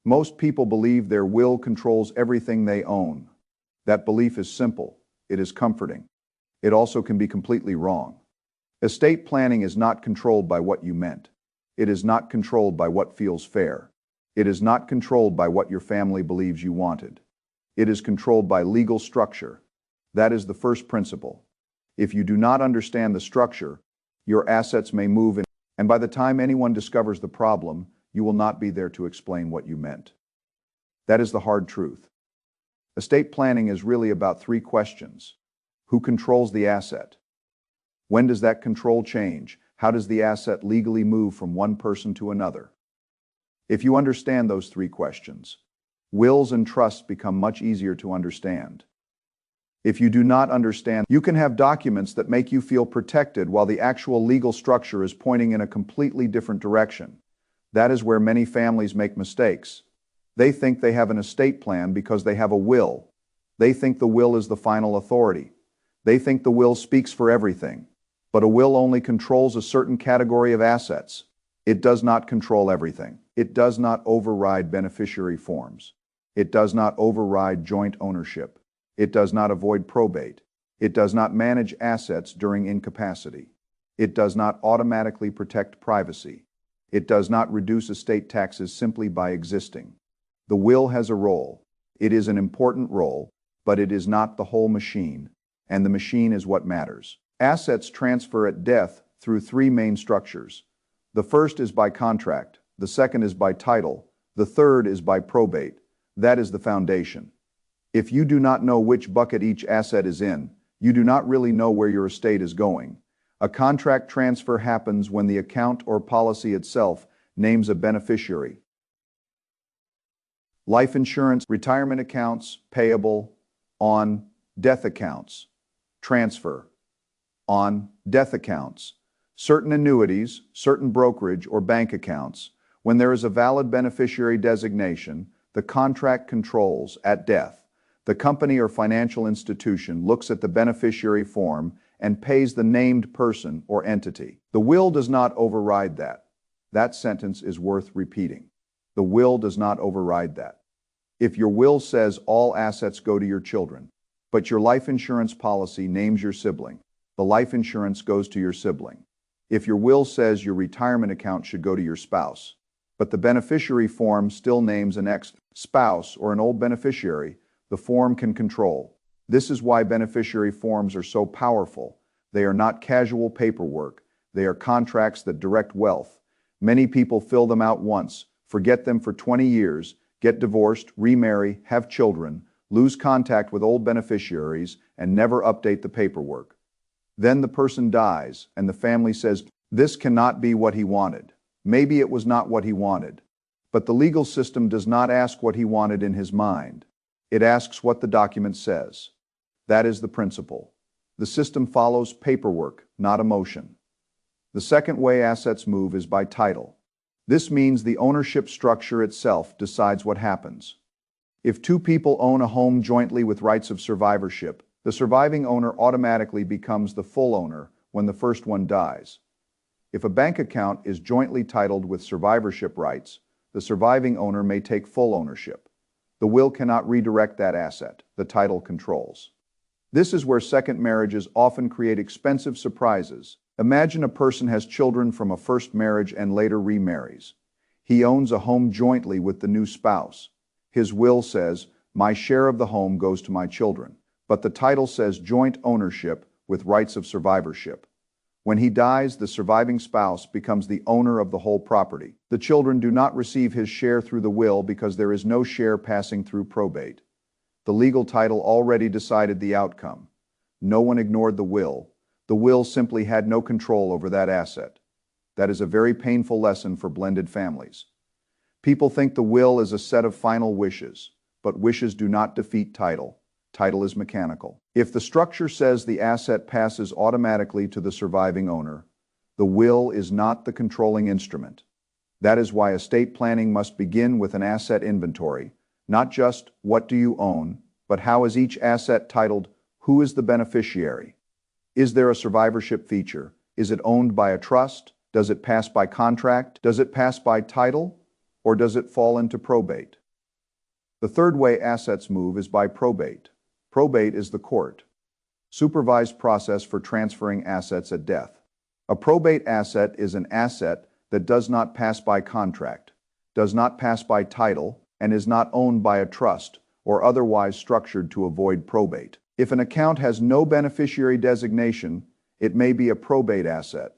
Most people believe their will controls everything they own. That belief is simple. It is comforting. It also can be completely wrong. Estate planning is not controlled by what you meant. It is not controlled by what feels fair. It is not controlled by what your family believes you wanted. It is controlled by legal structure. That is the first principle. If you do not understand the structure, your assets may move in, and by the time anyone discovers the problem, you will not be there to explain what you meant. That is the hard truth. Estate planning is really about three questions. Who controls the asset? When does that control change? How does the asset legally move from one person to another? If you understand those three questions, wills and trusts become much easier to understand. If you do not understand, you can have documents that make you feel protected while the actual legal structure is pointing in a completely different direction. That is where many families make mistakes. They think they have an estate plan because they have a will. They think the will is the final authority. They think the will speaks for everything. But a will only controls a certain category of assets. It does not control everything. It does not override beneficiary forms. It does not override joint ownership. It does not avoid probate. It does not manage assets during incapacity. It does not automatically protect privacy. It does not reduce estate taxes simply by existing. The will has a role. It is an important role, but it is not the whole machine, and the machine is what matters. Assets transfer at death through three main structures. The first is by contract, the second is by title, the third is by probate. That is the foundation. If you do not know which bucket each asset is in, you do not really know where your estate is going. A contract transfer happens when the account or policy itself names a beneficiary. Life insurance, retirement accounts, payable, on, death accounts. Transfer, on, death accounts. Certain annuities, certain brokerage or bank accounts. When there is a valid beneficiary designation, the contract controls at death. The company or financial institution looks at the beneficiary form and pays the named person or entity. The will does not override that. That sentence is worth repeating. The will does not override that. If your will says all assets go to your children, but your life insurance policy names your sibling, the life insurance goes to your sibling. If your will says your retirement account should go to your spouse, but the beneficiary form still names an ex-spouse or an old beneficiary, the form can control. This is why beneficiary forms are so powerful. They are not casual paperwork. They are contracts that direct wealth. Many people fill them out once, forget them for 20 years, get divorced, remarry, have children, lose contact with old beneficiaries, and never update the paperwork. Then the person dies, and the family says, "This cannot be what he wanted." Maybe it was not what he wanted. But the legal system does not ask what he wanted in his mind. It asks what the document says. That is the principle. The system follows paperwork, not emotion. The second way assets move is by title. This means the ownership structure itself decides what happens. If two people own a home jointly with rights of survivorship, the surviving owner automatically becomes the full owner when the first one dies. If a bank account is jointly titled with survivorship rights, the surviving owner may take full ownership. The will cannot redirect that asset. The title controls. This is where second marriages often create expensive surprises. Imagine a person has children from a first marriage and later remarries. He owns a home jointly with the new spouse. His will says, "My share of the home goes to my children." But the title says joint ownership with rights of survivorship. When he dies, the surviving spouse becomes the owner of the whole property. The children do not receive his share through the will because there is no share passing through probate. The legal title already decided the outcome. No one ignored the will. The will simply had no control over that asset. That is a very painful lesson for blended families. People think the will is a set of final wishes, but wishes do not defeat title. Title is mechanical. If the structure says the asset passes automatically to the surviving owner, the will is not the controlling instrument. That is why estate planning must begin with an asset inventory, not just what do you own, but how is each asset titled, who is the beneficiary? Is there a survivorship feature? Is it owned by a trust? Does it pass by contract? Does it pass by title? or does it fall into probate? The third way assets move is by probate. Probate is the court supervised process for transferring assets at death. A probate asset is an asset that does not pass by contract, does not pass by title, and is not owned by a trust or otherwise structured to avoid probate. If an account has no beneficiary designation, it may be a probate asset.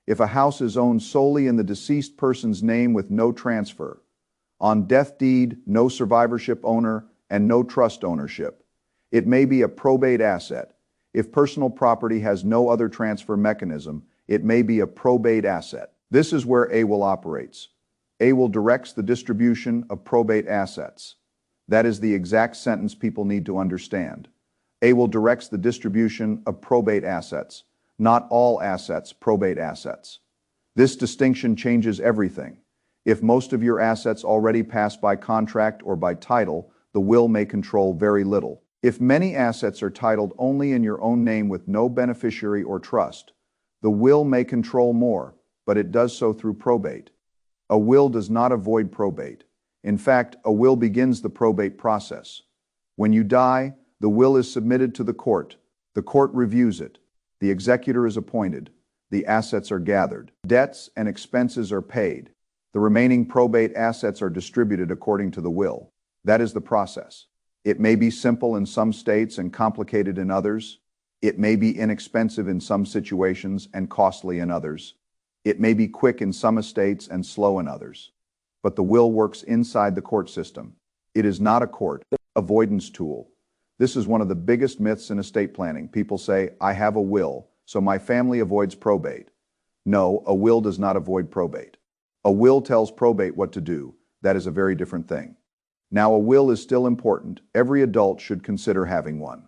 If a house is owned solely in the deceased person's name with no transfer, on death deed, no survivorship owner, and no trust ownership, it may be a probate asset. If personal property has no other transfer mechanism, it may be a probate asset. This is where AWIL operates. AWIL directs the distribution of probate assets. That is the exact sentence people need to understand. AWIL directs the distribution of probate assets, not all assets, probate assets. This distinction changes everything. If most of your assets already pass by contract or by title, the will may control very little. If many assets are titled only in your own name with no beneficiary or trust, the will may control more, but it does so through probate. A will does not avoid probate. In fact, a will begins the probate process. When you die, the will is submitted to the court. The court reviews it. The executor is appointed. The assets are gathered. Debts and expenses are paid. The remaining probate assets are distributed according to the will. That is the process. It may be simple in some states and complicated in others. It may be inexpensive in some situations and costly in others. It may be quick in some estates and slow in others. But the will works inside the court system. It is not a court avoidance tool. This is one of the biggest myths in estate planning. People say, I have a will, so my family avoids probate. No, a will does not avoid probate. A will tells probate what to do. That is a very different thing. Now, a will is still important. Every adult should consider having one.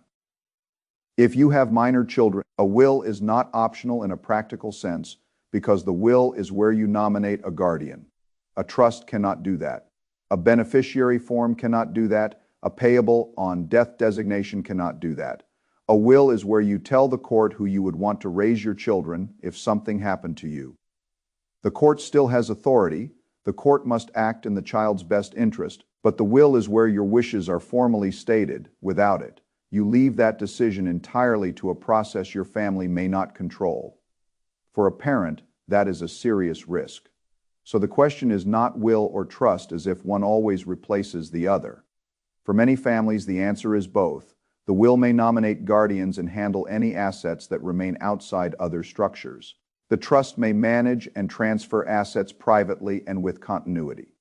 If you have minor children, a will is not optional in a practical sense because the will is where you nominate a guardian. A trust cannot do that. A beneficiary form cannot do that. A payable on death designation cannot do that. A will is where you tell the court who you would want to raise your children if something happened to you. The court still has authority. The court must act in the child's best interest, but the will is where your wishes are formally stated. Without it, you leave that decision entirely to a process your family may not control. For a parent, that is a serious risk. So the question is not will or trust as if one always replaces the other. For many families, the answer is both. The will may nominate guardians and handle any assets that remain outside other structures. The trust may manage and transfer assets privately and with continuity.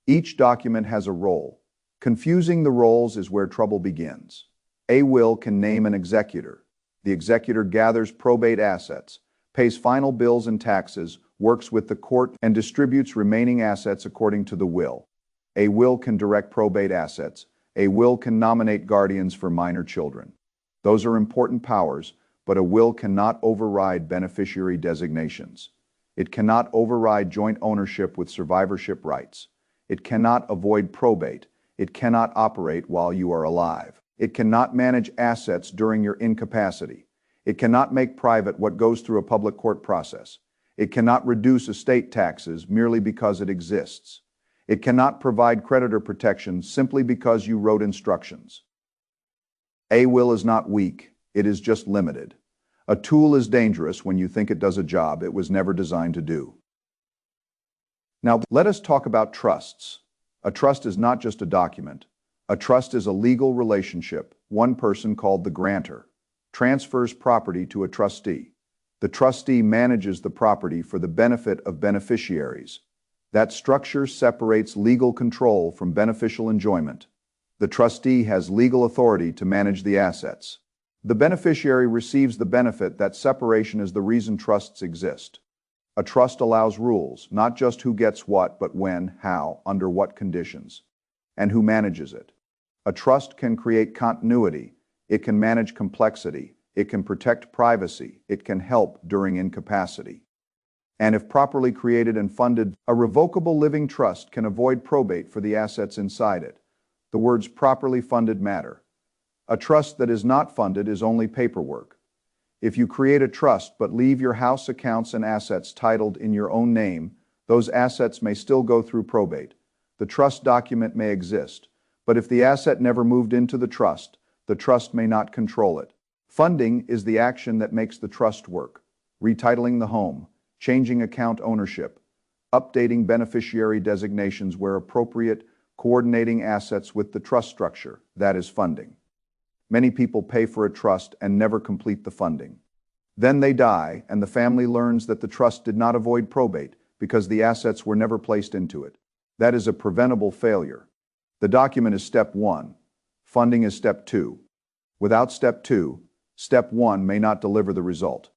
Each document has a role. Confusing the roles is where trouble begins. A will can name an executor. The executor gathers probate assets, pays final bills and taxes, works with the court, and distributes remaining assets according to the will. A will can direct probate assets. A will can nominate guardians for minor children. Those are important powers, but a will cannot override beneficiary designations. It cannot override joint ownership with survivorship rights. It cannot avoid probate. It cannot operate while you are alive. It cannot manage assets during your incapacity. It cannot make private what goes through a public court process. It cannot reduce estate taxes merely because it exists. It cannot provide creditor protection simply because you wrote instructions. A will is not weak. It is just limited. A tool is dangerous when you think it does a job it was never designed to do. Now, let us talk about trusts. A trust is not just a document. A trust is a legal relationship. One person, called the grantor, transfers property to a trustee. The trustee manages the property for the benefit of beneficiaries. That structure separates legal control from beneficial enjoyment. The trustee has legal authority to manage the assets. The beneficiary receives the benefit. That separation is the reason trusts exist. A trust allows rules, not just who gets what, but when, how, under what conditions, and who manages it. A trust can create continuity. It can manage complexity. It can protect privacy. It can help during incapacity. And if properly created and funded, a revocable living trust can avoid probate for the assets inside it. The words properly funded matter. A trust that is not funded is only paperwork. If you create a trust but leave your house accounts and assets titled in your own name, those assets may still go through probate. The trust document may exist, but if the asset never moved into the trust may not control it. Funding is the action that makes the trust work. Retitling the home, changing account ownership, updating beneficiary designations where appropriate, coordinating assets with the trust structure, that is funding. Many people pay for a trust and never complete the funding. Then they die, and the family learns that the trust did not avoid probate because the assets were never placed into it. That is a preventable failure. The document is step 1. Funding is step 2. Without step 2, step 1 may not deliver the result.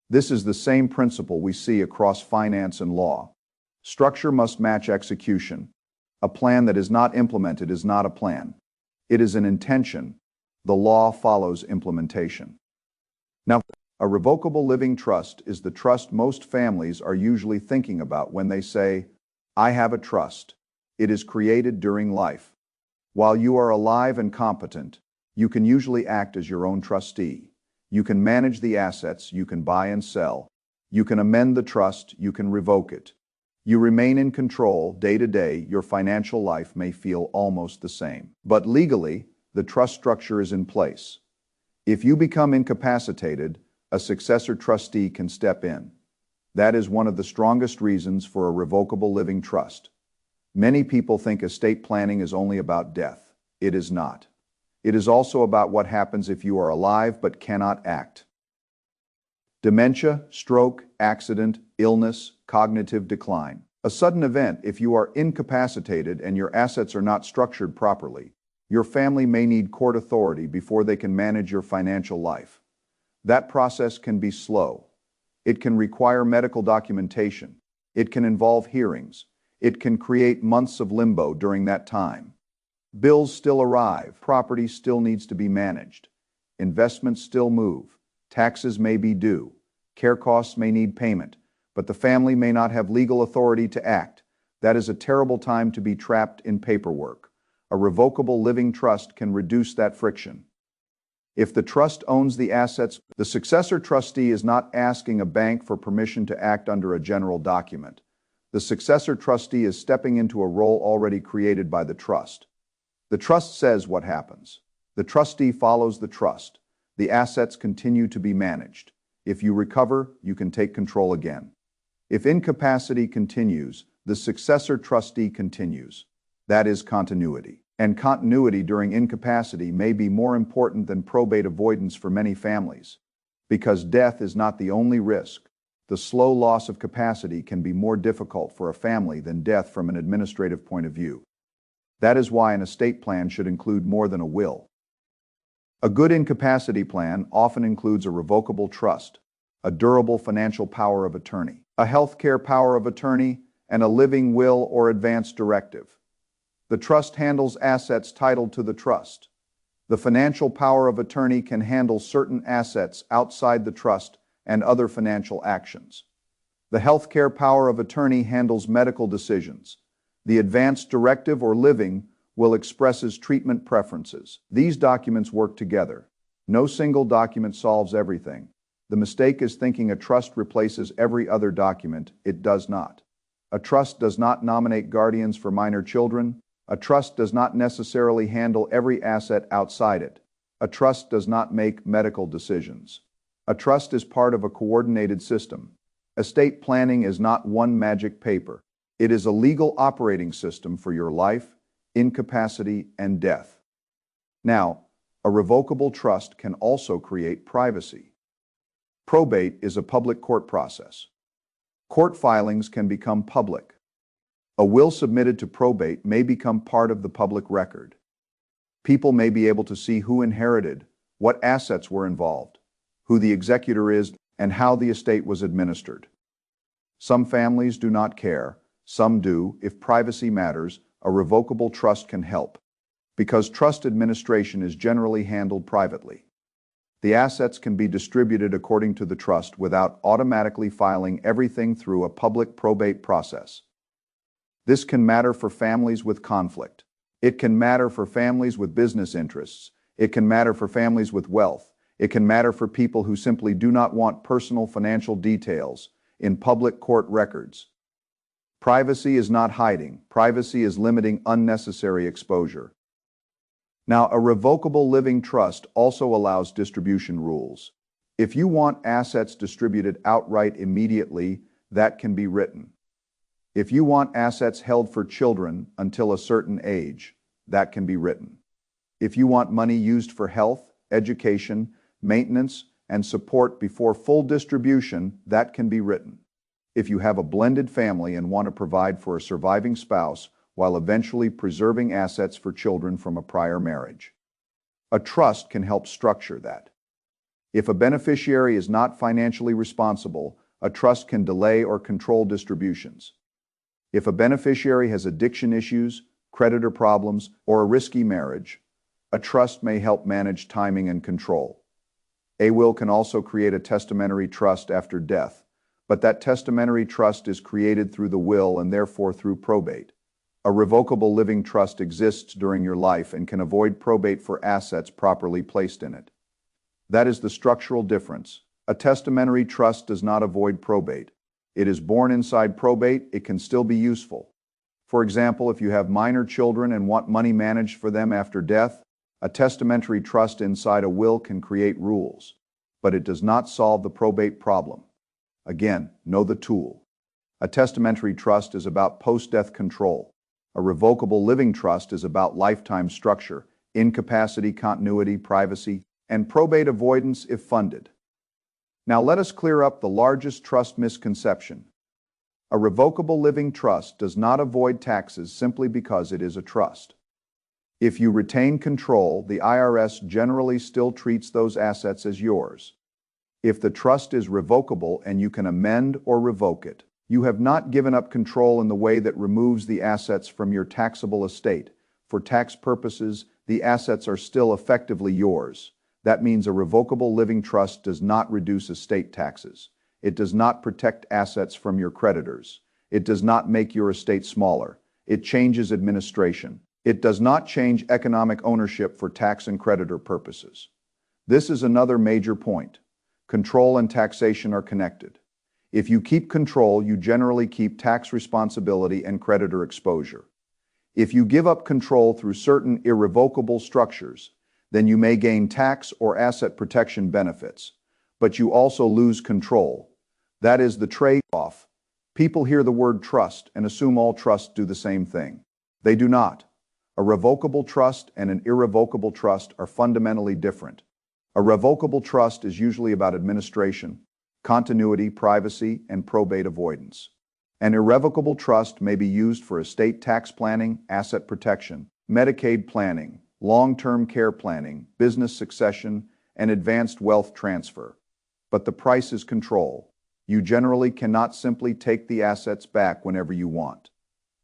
This is the same principle we see across finance and law. Structure must match execution. A plan that is not implemented is not a plan. It is an intention. The law follows implementation. Now, a revocable living trust is the trust most families are usually thinking about when they say, "I have a trust." It is created during life. While you are alive and competent, you can usually act as your own trustee. You can manage the assets, you can buy and sell. You can amend the trust, you can revoke it. You remain in control day to day. Your financial life may feel almost the same. But legally, the trust structure is in place. If you become incapacitated, a successor trustee can step in. That is one of the strongest reasons for a revocable living trust. Many people think estate planning is only about death. It is not. It is also about what happens if you are alive but cannot act. Dementia, stroke, accident, illness, cognitive decline. A sudden event if you are incapacitated and your assets are not structured properly. Your family may need court authority before they can manage your financial life. That process can be slow. It can require medical documentation. It can involve hearings. It can create months of limbo during that time. Bills still arrive. Property still needs to be managed. Investments still move. Taxes may be due. Care costs may need payment, but the family may not have legal authority to act. That is a terrible time to be trapped in paperwork. A revocable living trust can reduce that friction. If the trust owns the assets, the successor trustee is not asking a bank for permission to act under a general document. The successor trustee is stepping into a role already created by the trust. The trust says what happens. The trustee follows the trust. The assets continue to be managed. If you recover, you can take control again. If incapacity continues, the successor trustee continues. That is continuity. And continuity during incapacity may be more important than probate avoidance for many families. Because death is not the only risk. The slow loss of capacity can be more difficult for a family than death from an administrative point of view. That is why an estate plan should include more than a will. A good incapacity plan often includes a revocable trust, a durable financial power of attorney, a healthcare power of attorney, and a living will or advance directive. The trust handles assets titled to the trust. The financial power of attorney can handle certain assets outside the trust and other financial actions. The healthcare power of attorney handles medical decisions. The advance directive or living will expresses treatment preferences. These documents work together. No single document solves everything. The mistake is thinking a trust replaces every other document. It does not. A trust does not nominate guardians for minor children. A trust does not necessarily handle every asset outside it. A trust does not make medical decisions. A trust is part of a coordinated system. Estate planning is not one magic paper. It is a legal operating system for your life, incapacity, and death. Now, a revocable trust can also create privacy. Probate is a public court process. Court filings can become public. A will submitted to probate may become part of the public record. People may be able to see who inherited, what assets were involved, who the executor is, and how the estate was administered. Some families do not care. Some do. If privacy matters, a revocable trust can help, because trust administration is generally handled privately. The assets can be distributed according to the trust without automatically filing everything through a public probate process. This can matter for families with conflict. It can matter for families with business interests. It can matter for families with wealth. It can matter for people who simply do not want personal financial details in public court records. Privacy is not hiding. Privacy is limiting unnecessary exposure. Now, a revocable living trust also allows distribution rules. If you want assets distributed outright immediately, that can be written. If you want assets held for children until a certain age, that can be written. If you want money used for health, education, maintenance, and support before full distribution, that can be written. If you have a blended family and want to provide for a surviving spouse while eventually preserving assets for children from a prior marriage, a trust can help structure that. If a beneficiary is not financially responsible, a trust can delay or control distributions. If a beneficiary has addiction issues, creditor problems, or a risky marriage, a trust may help manage timing and control. A will can also create a testamentary trust after death, but that testamentary trust is created through the will and therefore through probate. A revocable living trust exists during your life and can avoid probate for assets properly placed in it. That is the structural difference. A testamentary trust does not avoid probate. It is born inside probate. It can still be useful. For example, if you have minor children and want money managed for them after death, a testamentary trust inside a will can create rules, but it does not solve the probate problem. Again, know the tool. A testamentary trust is about post-death control. A revocable living trust is about lifetime structure, incapacity, continuity, privacy, and probate avoidance if funded. Now let us clear up the largest trust misconception. A revocable living trust does not avoid taxes simply because it is a trust. If you retain control, the IRS generally still treats those assets as yours. If the trust is revocable and you can amend or revoke it, you have not given up control in the way that removes the assets from your taxable estate. For tax purposes, the assets are still effectively yours. That means a revocable living trust does not reduce estate taxes. It does not protect assets from your creditors. It does not make your estate smaller. It changes administration. It does not change economic ownership for tax and creditor purposes. This is another major point. Control and taxation are connected. If you keep control, you generally keep tax responsibility and creditor exposure. If you give up control through certain irrevocable structures, then you may gain tax or asset protection benefits, but you also lose control. That is the trade-off. People hear the word trust and assume all trusts do the same thing. They do not. A revocable trust and an irrevocable trust are fundamentally different. A revocable trust is usually about administration, continuity, privacy, and probate avoidance. An irrevocable trust may be used for estate tax planning, asset protection, Medicaid planning, long-term care planning, business succession, and advanced wealth transfer. But the price is control. You generally cannot simply take the assets back whenever you want.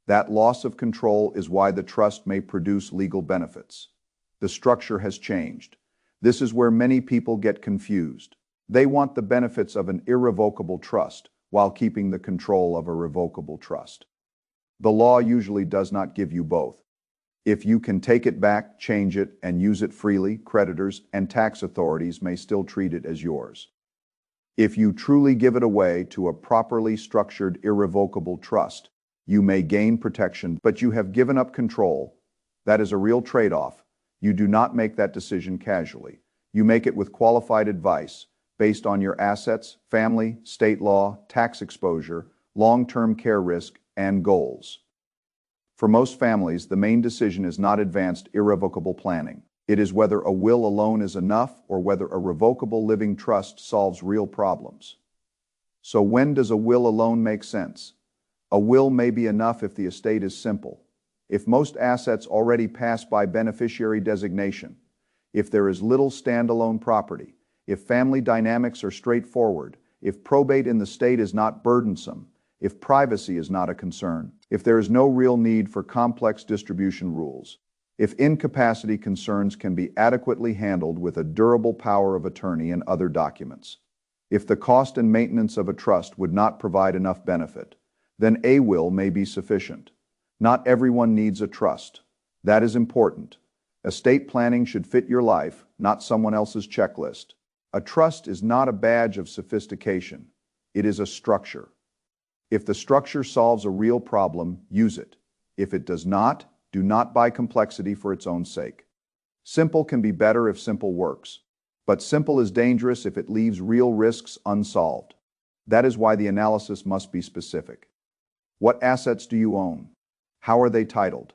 That loss of control is why the trust may produce legal benefits. The structure has changed. This is where many people get confused. They want the benefits of an irrevocable trust while keeping the control of a revocable trust. The law usually does not give you both. If you can take it back, change it, and use it freely, creditors and tax authorities may still treat it as yours. If you truly give it away to a properly structured irrevocable trust, you may gain protection, but you have given up control. That is a real trade-off. You do not make that decision casually. You make it with qualified advice based on your assets, family, state law, tax exposure, long-term care risk, and goals. For most families, the main decision is not advanced irrevocable planning. It is whether a will alone is enough or whether a revocable living trust solves real problems. So when does a will alone make sense? A will may be enough if the estate is simple, if most assets already pass by beneficiary designation, if there is little standalone property, if family dynamics are straightforward, if probate in the state is not burdensome, if privacy is not a concern, if there is no real need for complex distribution rules, if incapacity concerns can be adequately handled with a durable power of attorney and other documents, if the cost and maintenance of a trust would not provide enough benefit, then a will may be sufficient. Not everyone needs a trust. That is important. Estate planning should fit your life, not someone else's checklist. A trust is not a badge of sophistication. It is a structure. If the structure solves a real problem, use it. If it does not, do not buy complexity for its own sake. Simple can be better if simple works, but simple is dangerous if it leaves real risks unsolved. That is why the analysis must be specific. What assets do you own? How are they titled?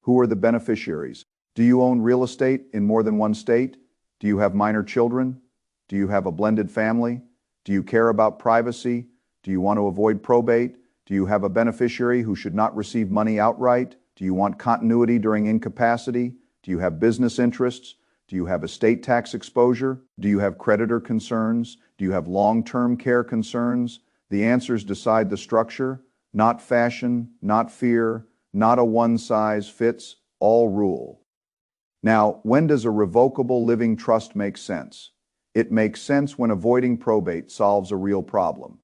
Who are the beneficiaries? Do you own real estate in more than one state? Do you have minor children? Do you have a blended family? Do you care about privacy? Do you want to avoid probate? Do you have a beneficiary who should not receive money outright? Do you want continuity during incapacity? Do you have business interests? Do you have estate tax exposure? Do you have creditor concerns? Do you have long-term care concerns? The answers decide the structure, not fashion, not fear, not a one-size-fits-all rule. Now, when does a revocable living trust make sense? It makes sense when avoiding probate solves a real problem.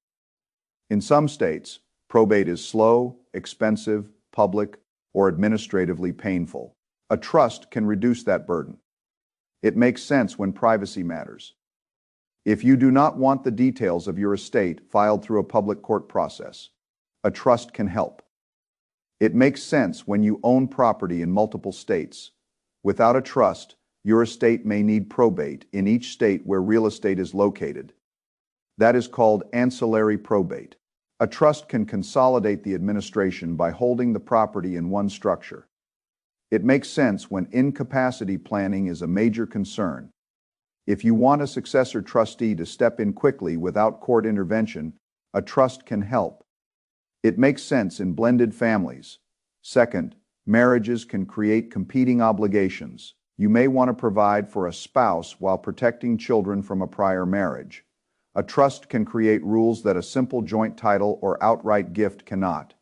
In some states, probate is slow, expensive, public, or administratively painful. A trust can reduce that burden. It makes sense when privacy matters. If you do not want the details of your estate filed through a public court process, a trust can help. It makes sense when you own property in multiple states. Without a trust, your estate may need probate in each state where real estate is located. That is called ancillary probate. A trust can consolidate the administration by holding the property in one structure. It makes sense when incapacity planning is a major concern. If you want a successor trustee to step in quickly without court intervention, a trust can help. It makes sense in blended families. Second, marriages can create competing obligations. You may want to provide for a spouse while protecting children from a prior marriage. A trust can create rules that a simple joint title or outright gift cannot.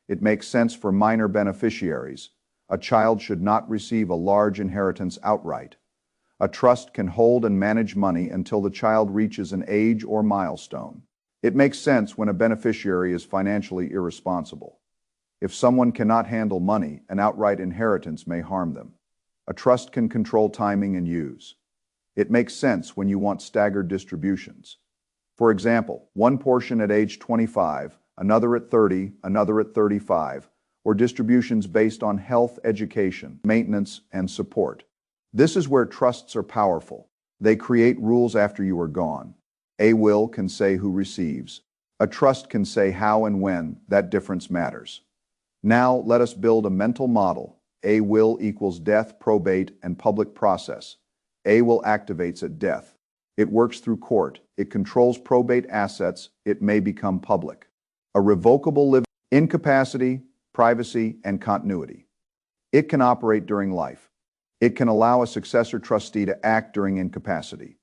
It makes sense for minor beneficiaries. A child should not receive a large inheritance outright. A trust can hold and manage money until the child reaches an age or milestone. It makes sense when a beneficiary is financially irresponsible. If someone cannot handle money, an outright inheritance may harm them. A trust can control timing and use. It makes sense when you want staggered distributions. For example, one portion at age 25, another at 30, another at 35, or distributions based on health, education, maintenance, and support. This is where trusts are powerful. They create rules after you are gone. A will can say who receives. A trust can say how and when. That difference matters. Now let us build a mental model. A will equals death, probate, and public process. A will activates at death. It works through court. It controls probate assets. It may become public. A revocable living, incapacity, privacy, and continuity. It can operate during life. It can allow a successor trustee to act during incapacity.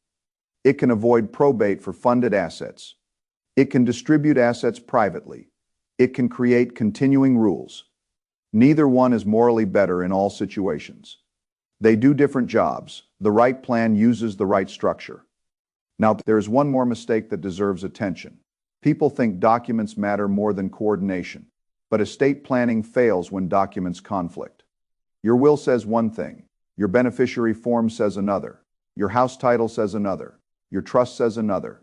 It can avoid probate for funded assets. It can distribute assets privately. It can create continuing rules. Neither one is morally better in all situations. They do different jobs. The right plan uses the right structure. Now, there is one more mistake that deserves attention. People think documents matter more than coordination, but estate planning fails when documents conflict. Your will says one thing. Your beneficiary form says another. Your house title says another. Your trust says another.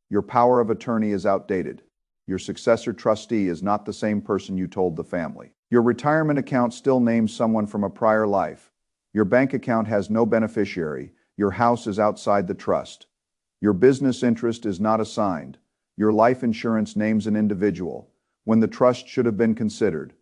Your power of attorney is outdated. Your successor trustee is not the same person you told the family. Your retirement account still names someone from a prior life. Your bank account has no beneficiary. Your house is outside the trust. Your business interest is not assigned. Your life insurance names an individual when the trust should have been considered.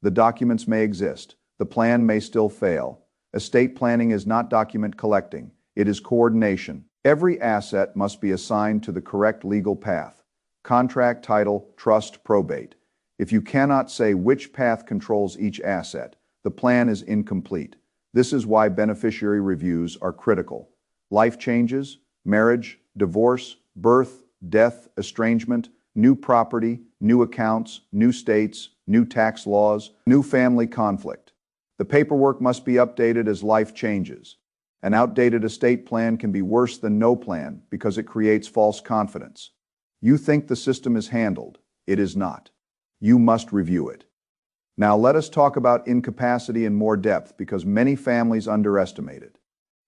The documents may exist. The plan may still fail. Estate planning is not document collecting. It is coordination. Every asset must be assigned to the correct legal path. Contract, title, trust, probate. If you cannot say which path controls each asset, the plan is incomplete. This is why beneficiary reviews are critical. Life changes, marriage, divorce, birth, death, estrangement, new property, new accounts, new states, new tax laws, new family conflict. The paperwork must be updated as life changes. An outdated estate plan can be worse than no plan because it creates false confidence. You think the system is handled. It is not. You must review it. Now let us talk about incapacity in more depth because many families underestimate it.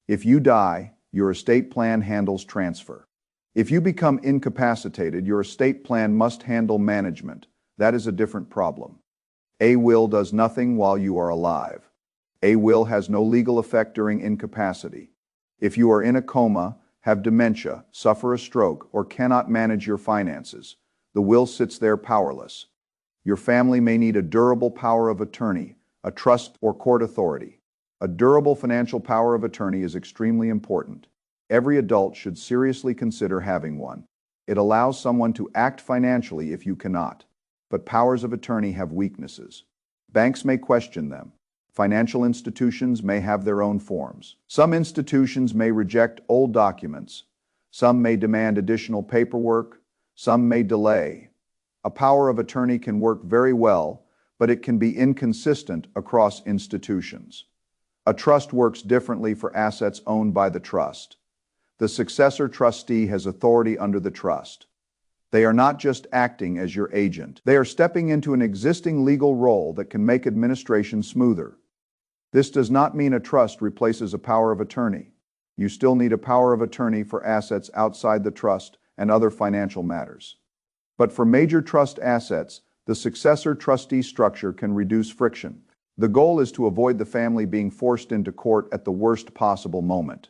If you die, your estate plan handles transfer. If you become incapacitated, your estate plan must handle management, that is a different problem. A will does nothing while you are alive. A will has no legal effect during incapacity. If you are in a coma, have dementia, suffer a stroke, or cannot manage your finances, the will sits there powerless. Your family may need a durable power of attorney, a trust or court authority. A durable financial power of attorney is extremely important. Every adult should seriously consider having one. It allows someone to act financially if you cannot. But powers of attorney have weaknesses. Banks may question them. Financial institutions may have their own forms. Some institutions may reject old documents. Some may demand additional paperwork. Some may delay. A power of attorney can work very well, but it can be inconsistent across institutions. A trust works differently for assets owned by the trust. The successor trustee has authority under the trust. They are not just acting as your agent. They are stepping into an existing legal role that can make administration smoother. This does not mean a trust replaces a power of attorney. You still need a power of attorney for assets outside the trust and other financial matters. But for major trust assets, the successor trustee structure can reduce friction. The goal is to avoid the family being forced into court at the worst possible moment.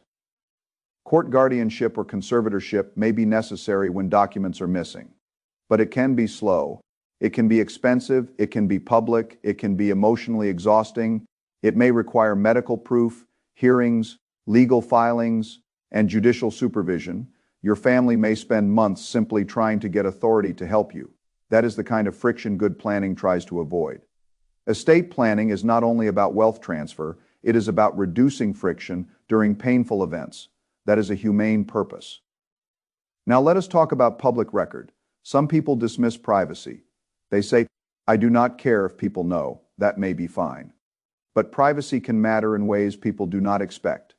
Court guardianship or conservatorship may be necessary when documents are missing, but it can be slow. It can be expensive, it can be public, it can be emotionally exhausting. It may require medical proof, hearings, legal filings, and judicial supervision. Your family may spend months simply trying to get authority to help you. That is the kind of friction good planning tries to avoid. Estate planning is not only about wealth transfer, it is about reducing friction during painful events. That is a humane purpose. Now let us talk about public record. Some people dismiss privacy. They say, I do not care if people know, that may be fine. But privacy can matter in ways people do not expect.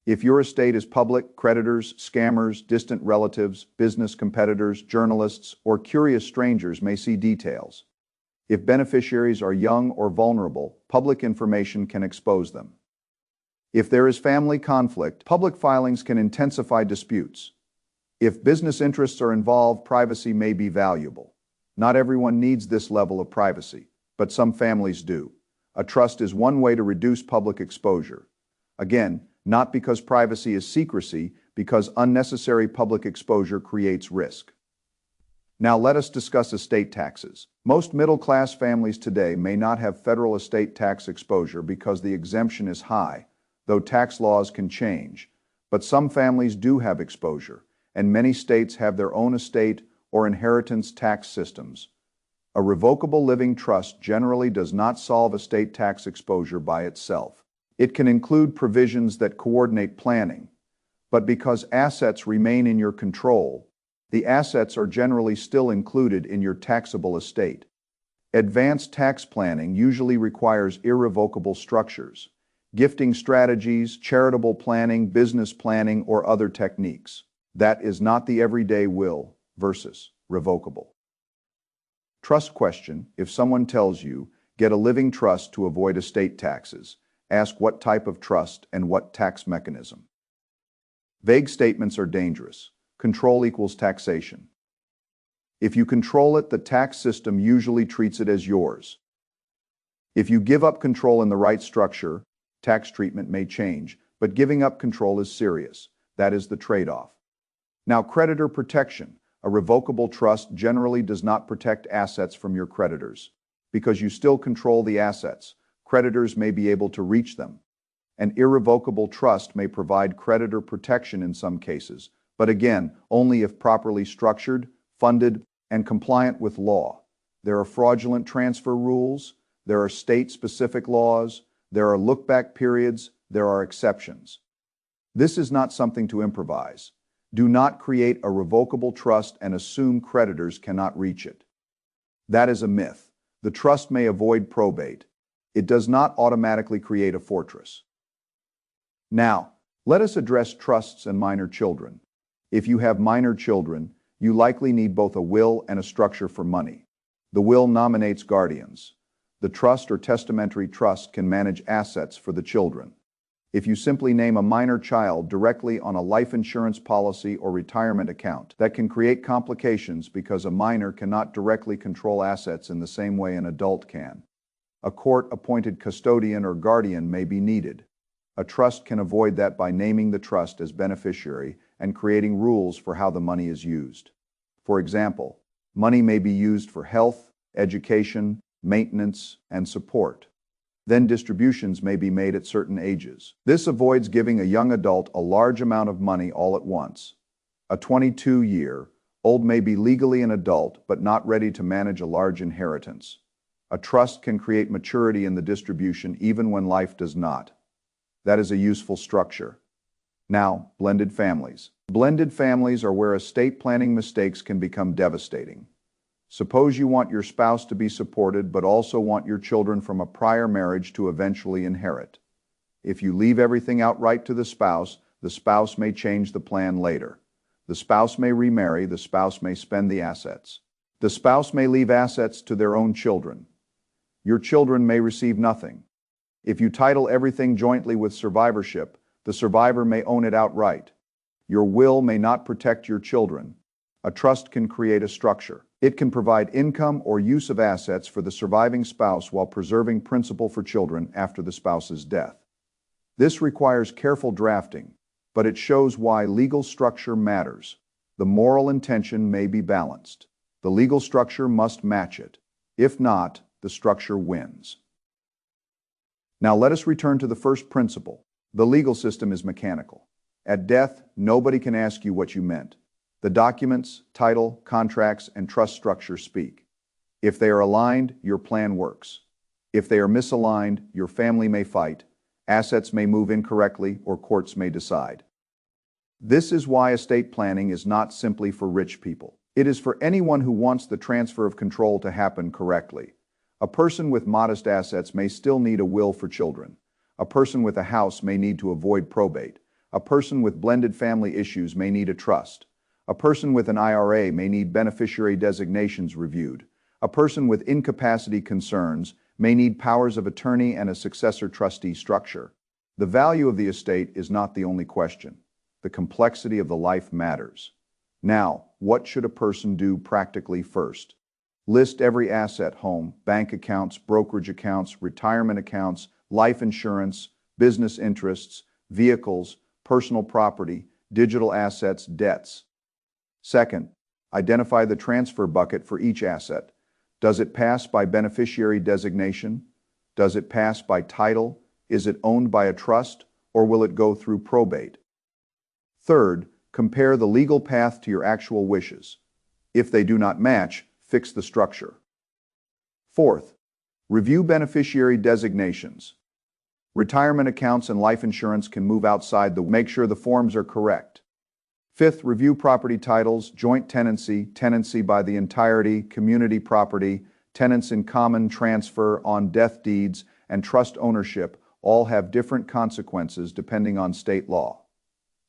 If your estate is public, creditors, scammers, distant relatives, business competitors, journalists, or curious strangers may see details. If beneficiaries are young or vulnerable, public information can expose them. If there is family conflict, public filings can intensify disputes. If business interests are involved, privacy may be valuable. Not everyone needs this level of privacy, but some families do. A trust is one way to reduce public exposure. Again, not because privacy is secrecy, because unnecessary public exposure creates risk. Now let us discuss estate taxes. Most middle-class families today may not have federal estate tax exposure because the exemption is high, though tax laws can change. But some families do have exposure, and many states have their own estate or inheritance tax systems. A revocable living trust generally does not solve estate tax exposure by itself. It can include provisions that coordinate planning, but because assets remain in your control, the assets are generally still included in your taxable estate. Advanced tax planning usually requires irrevocable structures, gifting strategies, charitable planning, business planning, or other techniques. That is not the everyday will versus revocable. Trust question: if someone tells you, get a living trust to avoid estate taxes, ask what type of trust and what tax mechanism. Vague statements are dangerous. Control equals taxation. If you control it, the tax system usually treats it as yours. If you give up control in the right structure, tax treatment may change, but giving up control is serious. That is the trade-off. Now, creditor protection. A revocable trust generally does not protect assets from your creditors. Because you still control the assets, creditors may be able to reach them. An irrevocable trust may provide creditor protection in some cases, but again, only if properly structured, funded, and compliant with law. There are fraudulent transfer rules, there are state-specific laws, there are look-back periods, there are exceptions. This is not something to improvise. Do not create a revocable trust and assume creditors cannot reach it. That is a myth. The trust may avoid probate. It does not automatically create a fortress. Now, let us address trusts and minor children. If you have minor children, you likely need both a will and a structure for money. The will nominates guardians. The trust or testamentary trust can manage assets for the children. If you simply name a minor child directly on a life insurance policy or retirement account, that can create complications because a minor cannot directly control assets in the same way an adult can. A court-appointed custodian or guardian may be needed. A trust can avoid that by naming the trust as beneficiary and creating rules for how the money is used. For example, money may be used for health, education, maintenance, and support. Then distributions may be made at certain ages. This avoids giving a young adult a large amount of money all at once. A 22-year-old may be legally an adult but not ready to manage a large inheritance. A trust can create maturity in the distribution even when life does not. That is a useful structure. Now, blended families. Blended families are where estate planning mistakes can become devastating. Suppose you want your spouse to be supported but also want your children from a prior marriage to eventually inherit. If you leave everything outright to the spouse may change the plan later. The spouse may remarry, the spouse may spend the assets. The spouse may leave assets to their own children. Your children may receive nothing. If you title everything jointly with survivorship, the survivor may own it outright. Your will may not protect your children. A trust can create a structure. It can provide income or use of assets for the surviving spouse while preserving principal for children after the spouse's death. This requires careful drafting, but it shows why legal structure matters. The moral intention may be balanced. The legal structure must match it. If not, the structure wins. Now let us return to the first principle. The legal system is mechanical. At death, nobody can ask you what you meant. The documents, title, contracts, and trust structure speak. If they are aligned, your plan works. If they are misaligned, your family may fight, assets may move incorrectly, or courts may decide. This is why estate planning is not simply for rich people. It is for anyone who wants the transfer of control to happen correctly. A person with modest assets may still need a will for children. A person with a house may need to avoid probate. A person with blended family issues may need a trust. A person with an IRA may need beneficiary designations reviewed. A person with incapacity concerns may need powers of attorney and a successor trustee structure. The value of the estate is not the only question. The complexity of the life matters. Now, what should a person do practically first? List every asset: home, bank accounts, brokerage accounts, retirement accounts, life insurance, business interests, vehicles, personal property, digital assets, debts. Second, identify the transfer bucket for each asset. Does it pass by beneficiary designation? Does it pass by title? Is it owned by a trust, or will it go through probate? Third, compare the legal path to your actual wishes. If they do not match, fix the structure. Fourth, review beneficiary designations. Retirement accounts and life insurance can move outside make sure the forms are correct. Fifth, review property titles, joint tenancy, tenancy by the entirety, community property, tenants in common, transfer, on death deeds, and trust ownership all have different consequences depending on state law.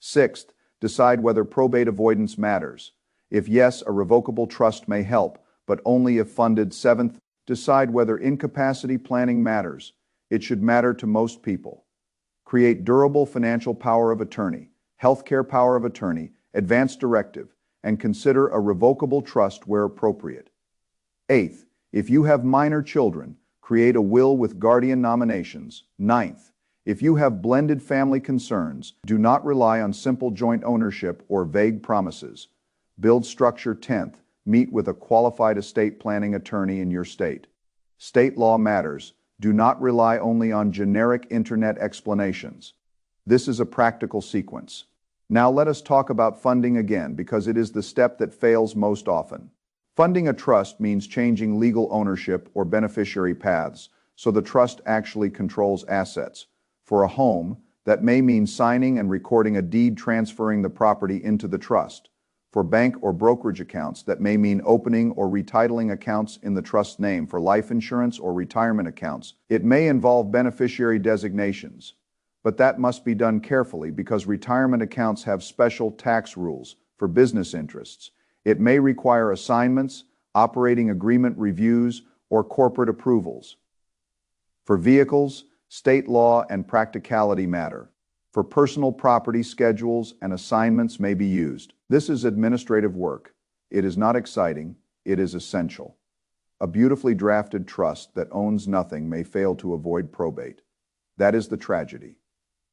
Sixth, decide whether probate avoidance matters. If yes, a revocable trust may help, but only if funded. Seventh, decide whether incapacity planning matters. It should matter to most people. Create durable financial power of attorney, healthcare power of attorney, advance directive, and consider a revocable trust where appropriate. Eighth, if you have minor children, create a will with guardian nominations. Ninth, if you have blended family concerns, do not rely on simple joint ownership or vague promises. Build structure. 10th, meet with a qualified estate planning attorney in your state. State law matters. Do not rely only on generic internet explanations. This is a practical sequence. Now let us talk about funding again, because it is the step that fails most often. Funding a trust means changing legal ownership or beneficiary paths, so the trust actually controls assets. For a home, that may mean signing and recording a deed transferring the property into the trust. For bank or brokerage accounts, that may mean opening or retitling accounts in the trust's name. For life insurance or retirement accounts, it may involve beneficiary designations. But that must be done carefully because retirement accounts have special tax rules. For business interests, it may require assignments, operating agreement reviews, or corporate approvals. For vehicles, state law and practicality matter. For personal property, schedules and assignments may be used. This is administrative work. It is not exciting, it is essential. A beautifully drafted trust that owns nothing may fail to avoid probate. That is the tragedy.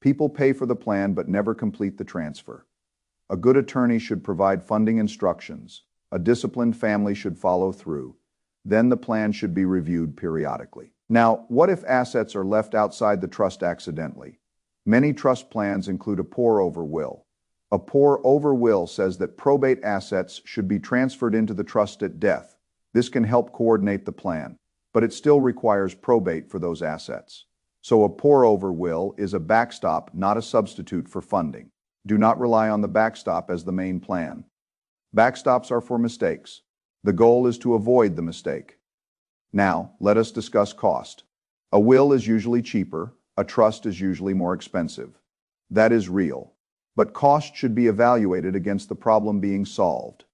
People pay for the plan but never complete the transfer. A good attorney should provide funding instructions. A disciplined family should follow through. Then the plan should be reviewed periodically. Now, what if assets are left outside the trust accidentally? Many trust plans include a pour-over will. A pour-over will says that probate assets should be transferred into the trust at death. This can help coordinate the plan, but it still requires probate for those assets. So a pour-over will is a backstop, not a substitute for funding. Do not rely on the backstop as the main plan. Backstops are for mistakes. The goal is to avoid the mistake. Now, let us discuss cost. A will is usually cheaper. A trust is usually more expensive. That is real. But cost should be evaluated against the problem being solved.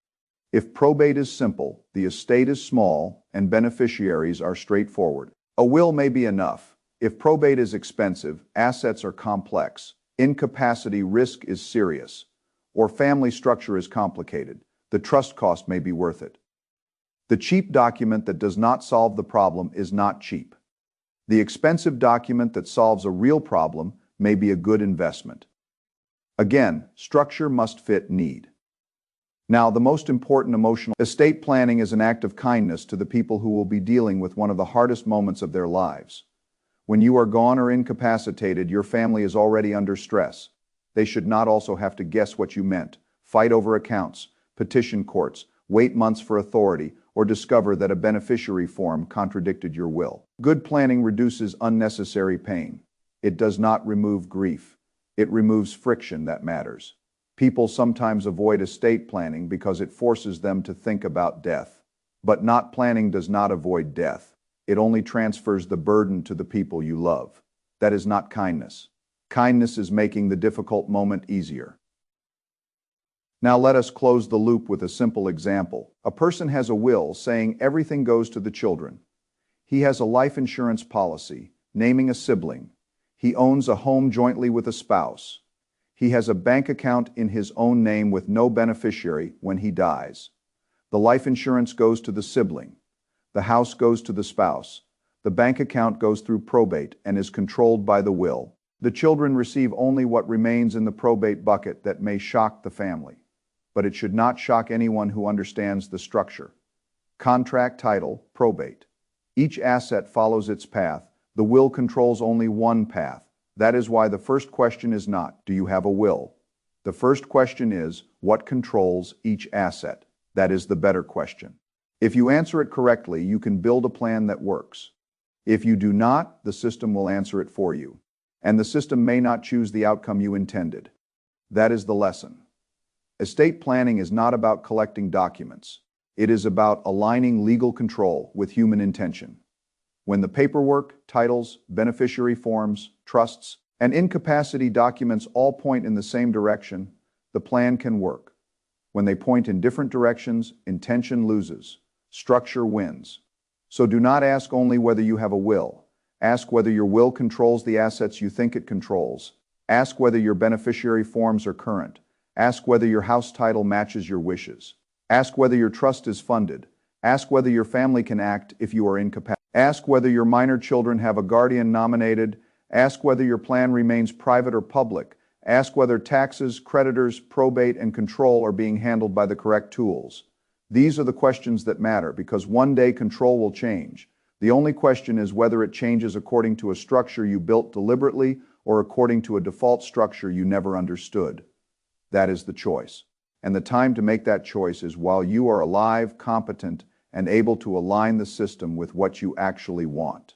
If probate is simple, the estate is small, and beneficiaries are straightforward, a will may be enough. If probate is expensive, assets are complex, incapacity risk is serious, or family structure is complicated, the trust cost may be worth it. The cheap document that does not solve the problem is not cheap. The expensive document that solves a real problem may be a good investment. Again, structure must fit need. Now, the most important emotional estate planning is an act of kindness to the people who will be dealing with one of the hardest moments of their lives. When you are gone or incapacitated, your family is already under stress. They should not also have to guess what you meant, fight over accounts, petition courts, wait months for authority, or discover that a beneficiary form contradicted your will. Good planning reduces unnecessary pain. It does not remove grief. It removes friction that matters. People sometimes avoid estate planning because it forces them to think about death. But not planning does not avoid death. It only transfers the burden to the people you love. That is not kindness. Kindness is making the difficult moment easier. Now let us close the loop with a simple example. A person has a will saying everything goes to the children. He has a life insurance policy, naming a sibling. He owns a home jointly with a spouse. He has a bank account in his own name with no beneficiary when he dies. The life insurance goes to the sibling. The house goes to the spouse. The bank account goes through probate and is controlled by the will. The children receive only what remains in the probate bucket that may shock the family. But it should not shock anyone who understands the structure. Contract title, probate. Each asset follows its path. The will controls only one path. That is why the first question is not, do you have a will? The first question is, what controls each asset? That is the better question. If you answer it correctly, you can build a plan that works. If you do not, the system will answer it for you. And the system may not choose the outcome you intended. That is the lesson. Estate planning is not about collecting documents. It is about aligning legal control with human intention. When the paperwork, titles, beneficiary forms, trusts, and incapacity documents all point in the same direction, the plan can work. When they point in different directions, intention loses. Structure wins. So do not ask only whether you have a will. Ask whether your will controls the assets you think it controls. Ask whether your beneficiary forms are current. Ask whether your house title matches your wishes. Ask whether your trust is funded. Ask whether your family can act if you are incapacitated. Ask whether your minor children have a guardian nominated. Ask whether your plan remains private or public. Ask whether taxes, creditors, probate, and control are being handled by the correct tools. These are the questions that matter because one day control will change. The only question is whether it changes according to a structure you built deliberately or according to a default structure you never understood. That is the choice. And the time to make that choice is while you are alive, competent, and able to align the system with what you actually want.